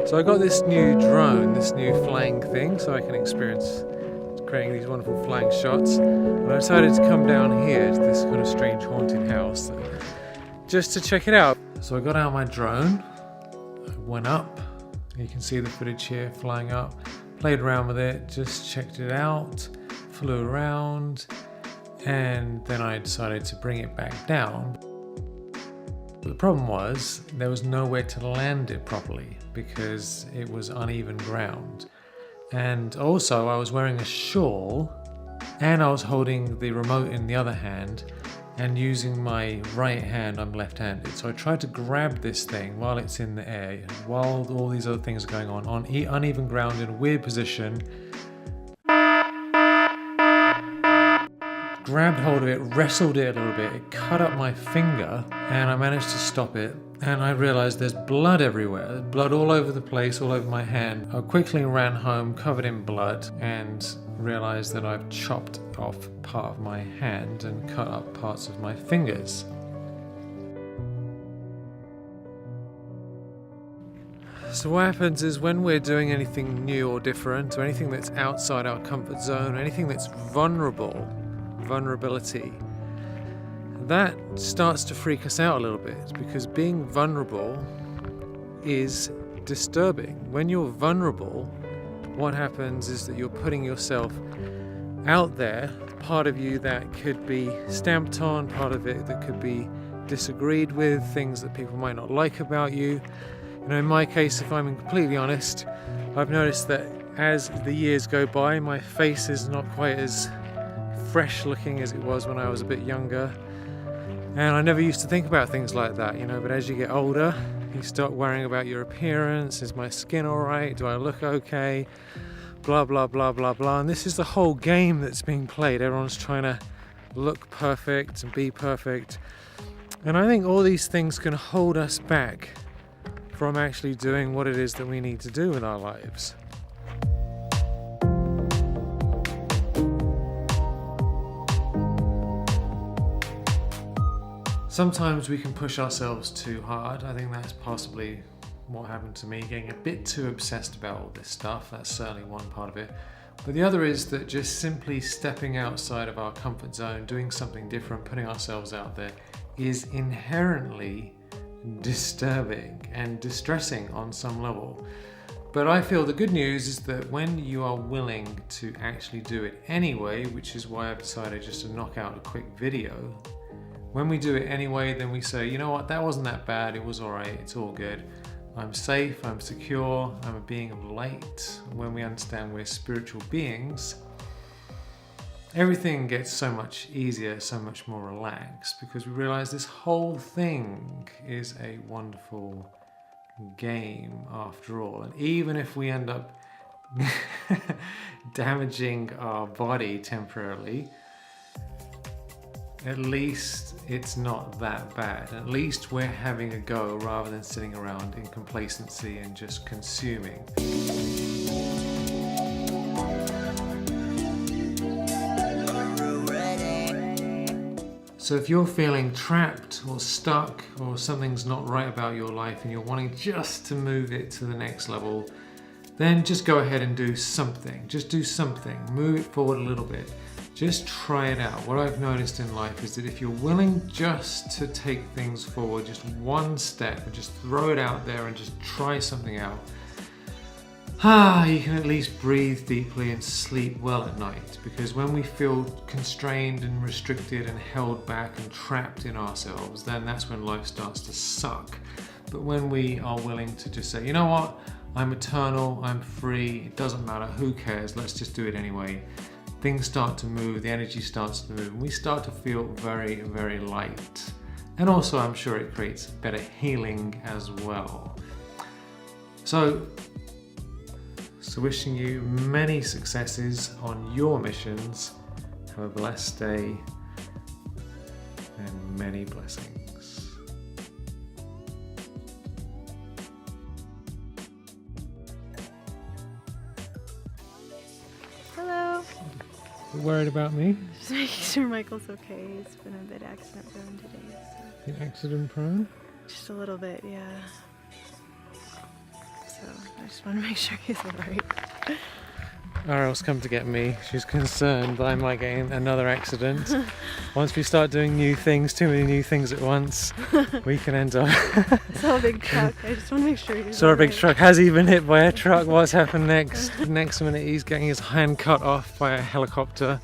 So I got this new drone, this new flying thing, so I can experience creating these wonderful flying shots. And I decided to come down here to this kind of strange haunted house just to check it out. So I got out my drone, I went up, you can see the footage here flying up, played around with it, just checked it out, flew around, and then I decided to bring it back down. The problem was there was nowhere to land it properly because it was uneven ground. And also I was wearing a shawl and I was holding the remote in the other hand and using my right hand, I'm left-handed. So I tried to grab this thing while it's in the air, while all these other things are going on uneven ground in a weird position. Grabbed hold of it, wrestled it a little bit, it cut up my finger and I managed to stop it, and I realized there's blood everywhere. There's blood all over the place, all over my hand. I quickly ran home covered in blood and realized that I've chopped off part of my hand and cut up parts of my fingers. So what happens is when we're doing anything new or different, or anything that's outside our comfort zone, anything that's vulnerability, that starts to freak us out a little bit, because being vulnerable is disturbing. When you're vulnerable, what happens is that you're putting yourself out there, part of you that could be stamped on, part of it that could be disagreed with, things that people might not like about you. You know, in my case, if I'm completely honest, I've noticed that as the years go by, my face is not quite as fresh looking as it was when I was a bit younger. And I never used to think about things like that, you know, but as you get older, you start worrying about your appearance. Is my skin all right? Do I look okay? Blah, blah, blah, blah, blah. And this is the whole game that's being played. Everyone's trying to look perfect and be perfect. And I think all these things can hold us back from actually doing what it is that we need to do in our lives. Sometimes we can push ourselves too hard. I think that's possibly what happened to me, getting a bit too obsessed about all this stuff. That's certainly one part of it. But the other is that just simply stepping outside of our comfort zone, doing something different, putting ourselves out there, is inherently disturbing and distressing on some level. But I feel the good news is that when you are willing to actually do it anyway, which is why I've decided just to knock out a quick video, when we do it anyway, then we say, you know what, that wasn't that bad, it was alright, it's all good. I'm safe, I'm secure, I'm a being of light. When we understand we're spiritual beings, everything gets so much easier, so much more relaxed, because we realize this whole thing is a wonderful game after all. And even if we end up damaging our body temporarily, at least it's not that bad. At least we're having a go rather than sitting around in complacency and just consuming. So if you're feeling trapped or stuck, or something's not right about your life and you're wanting just to move it to the next level, then just go ahead and do something. Just do something. Move it forward a little bit. Just try it out. What I've noticed in life is that if you're willing just to take things forward, just one step, and just throw it out there and just try something out, you can at least breathe deeply and sleep well at night. Because when we feel constrained and restricted and held back and trapped in ourselves, then that's when life starts to suck. But when we are willing to just say, you know what, I'm eternal, I'm free, it doesn't matter, who cares, let's just do it anyway. Things start to move, the energy starts to move, and we start to feel very, very light. And also, I'm sure it creates better healing as well. So wishing you many successes on your missions. Have a blessed day and many blessings. Hello. You worried about me? Just making sure Michael's okay. He's been a bit accident prone today. So. You accident prone? Just a little bit, yeah. So so I just want to make sure he's alright. Ariel's come to get me. She's concerned that I might get in another accident. Once we start doing new things, too many new things at once, we can end up. Saw a big truck. I just want to make sure he's Saw a big alright. truck. Has he been hit by a truck? What's happened next? Next minute he's getting his hand cut off by a helicopter.